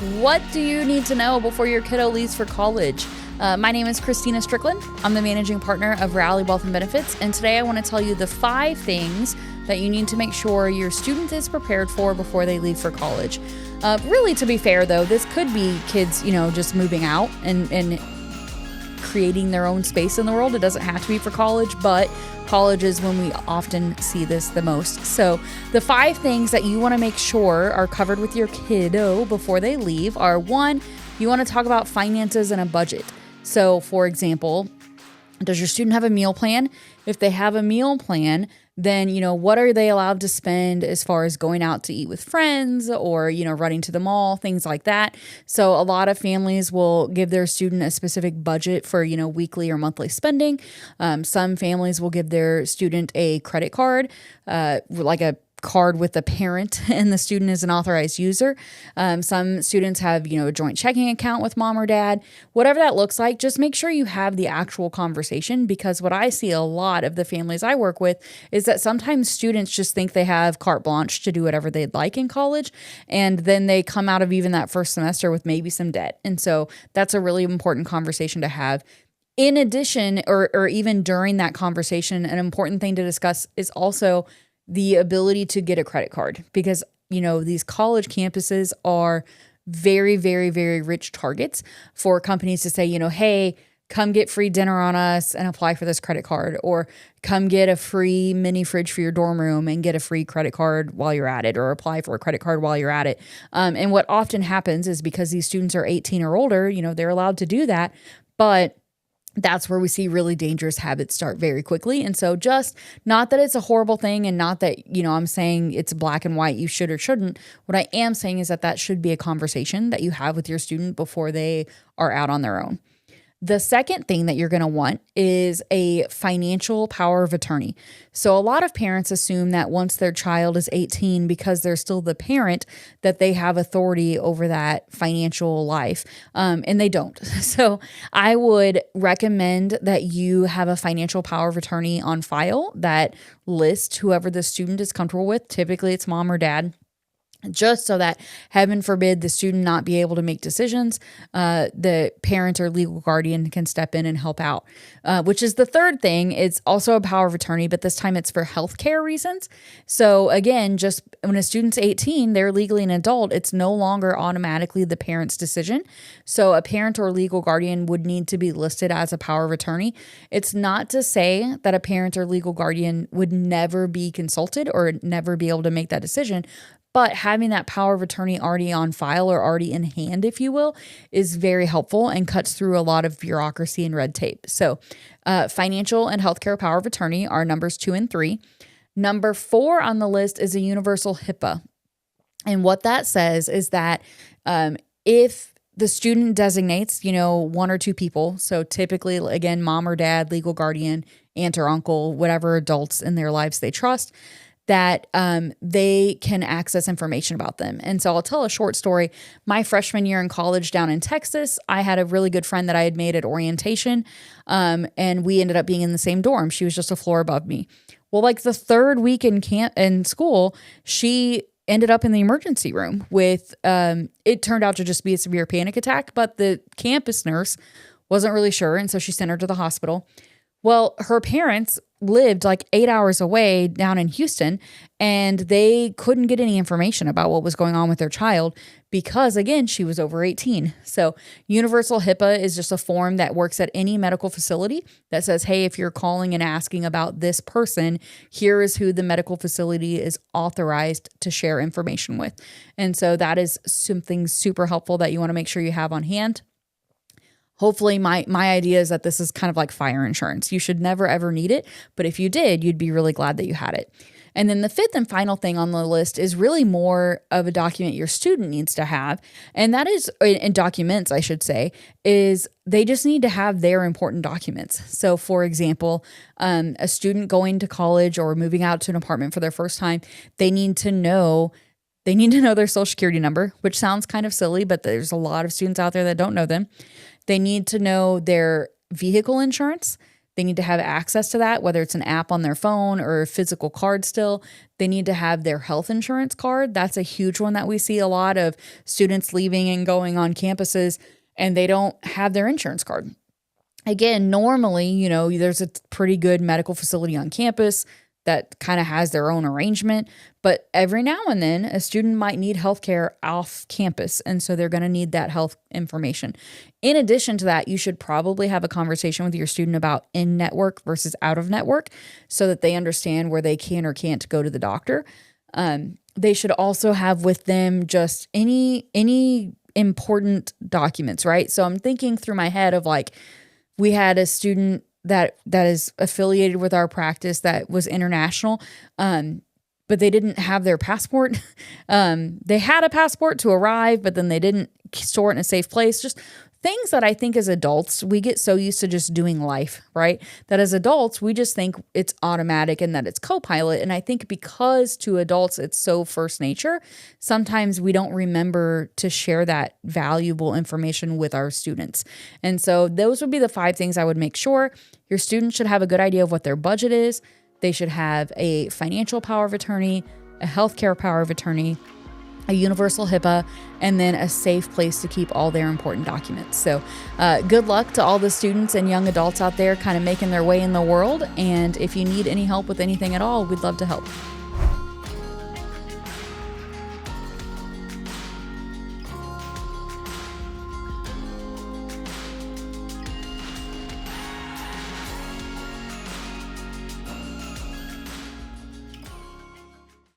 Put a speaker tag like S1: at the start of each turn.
S1: What do you need to know before your kiddo leaves for college? My name is Christina Strickland. I'm the managing partner of Rally Wealth and Benefits, and today I want to tell you the 5 things that you need to make sure your student is prepared for before they leave for college. Really, to be fair, though, this could be kids, just moving out and creating their own space in the world. It doesn't have to be for college, but college is when we often see this the most. So the 5 things that you want to make sure are covered with your kiddo before they leave are: 1, you want to talk about finances and a budget. So for example, does your student have a meal plan? If they have a meal plan, then, what are they allowed to spend as far as going out to eat with friends or, running to the mall, things like that. So a lot of families will give their student a specific budget for, weekly or monthly spending. Some families will give their student a credit card, like a card with the parent and the student is an authorized user. Some students have, a joint checking account with mom or dad. Whatever that looks like, just make sure you have the actual conversation, because what I see a lot of the families I work with is that sometimes students just think they have carte blanche to do whatever they'd like in college, and then they come out of even that first semester with maybe some debt. And so that's a really important conversation to have. In addition, or even during that conversation, an important thing to discuss is also the ability to get a credit card, because, these college campuses are very, very, very rich targets for companies to say, hey, come get free dinner on us and apply for this credit card, or come get a free mini fridge for your dorm room and get a free credit card while you're at it, or apply for a credit card while you're at it. And what often happens is, because these students are 18 or older, they're allowed to do that, but that's where we see really dangerous habits start very quickly. And so, just not that it's a horrible thing, and not that, I'm saying it's black and white, you should or shouldn't. What I am saying is that should be a conversation that you have with your student before they are out on their own. The second thing that you're going to want is a financial power of attorney. So a lot of parents assume that once their child is 18, because they're still the parent, that they have authority over that financial life, and they don't. So I would recommend that you have a financial power of attorney on file that lists whoever the student is comfortable with. Typically it's mom or dad, just so that, heaven forbid, the student not be able to make decisions, the parent or legal guardian can step in and help out, which is the third thing. It's also a power of attorney, but this time it's for healthcare reasons. So again, just when a student's 18, they're legally an adult. It's no longer automatically the parent's decision. So a parent or legal guardian would need to be listed as a power of attorney. It's not to say that a parent or legal guardian would never be consulted or never be able to make that decision, but having that power of attorney already on file, or already in hand, if you will, is very helpful and cuts through a lot of bureaucracy and red tape. So financial and healthcare power of attorney are numbers 2 and 3. Number 4 on the list is a universal HIPAA. And what that says is that if the student designates, 1 or 2 people, so typically, again, mom or dad, legal guardian, aunt or uncle, whatever adults in their lives they trust, that they can access information about them. And so I'll tell a short story. My freshman year in college down in Texas, I had a really good friend that I had made at orientation, and we ended up being in the same dorm. She was just a floor above me. Well, like the 3rd week in school, she ended up in the emergency room with, it turned out to just be a severe panic attack, but the campus nurse wasn't really sure, and so she sent her to the hospital. Well, her parents lived like 8 hours away down in Houston, and they couldn't get any information about what was going on with their child because, again, she was over 18. So universal HIPAA is just a form that works at any medical facility that says, hey, if you're calling and asking about this person, here is who the medical facility is authorized to share information with. And so that is something super helpful that you want to make sure you have on hand. Hopefully my idea is that this is kind of like fire insurance. You should never, ever need it. But if you did, you'd be really glad that you had it. And then the 5th and final thing on the list is really more of a document your student needs to have. And that is, in documents, I should say, is they just need to have their important documents. So for example, a student going to college or moving out to an apartment for their first time, they need to know their social security number, which sounds kind of silly, but there's a lot of students out there that don't know them. They need to know their vehicle insurance. They need to have access to that, whether it's an app on their phone or a physical card still. They need to have their health insurance card. That's a huge one that we see a lot of students leaving and going on campuses, and they don't have their insurance card. Again, normally, there's a pretty good medical facility on campus that kind of has their own arrangement. But every now and then, a student might need healthcare off campus. And so they're going to need that health information. In addition to that, you should probably have a conversation with your student about in-network versus out-of-network so that they understand where they can or can't go to the doctor. They should also have with them just any important documents, right? So I'm thinking through my head of like, we had a student that is affiliated with our practice that was international, but they didn't have their passport. They had a passport to arrive, but then they didn't store it in a safe place. Just things that I think as adults, we get so used to just doing life, right? That as adults, we just think it's automatic and that it's co-pilot. And I think because to adults, it's so first nature, sometimes we don't remember to share that valuable information with our students. And so those would be the 5 things I would make sure. Your students should have a good idea of what their budget is. They should have a financial power of attorney, a healthcare power of attorney, a universal HIPAA, and then a safe place to keep all their important documents. So good luck to all the students and young adults out there kind of making their way in the world. And if you need any help with anything at all, we'd love to help.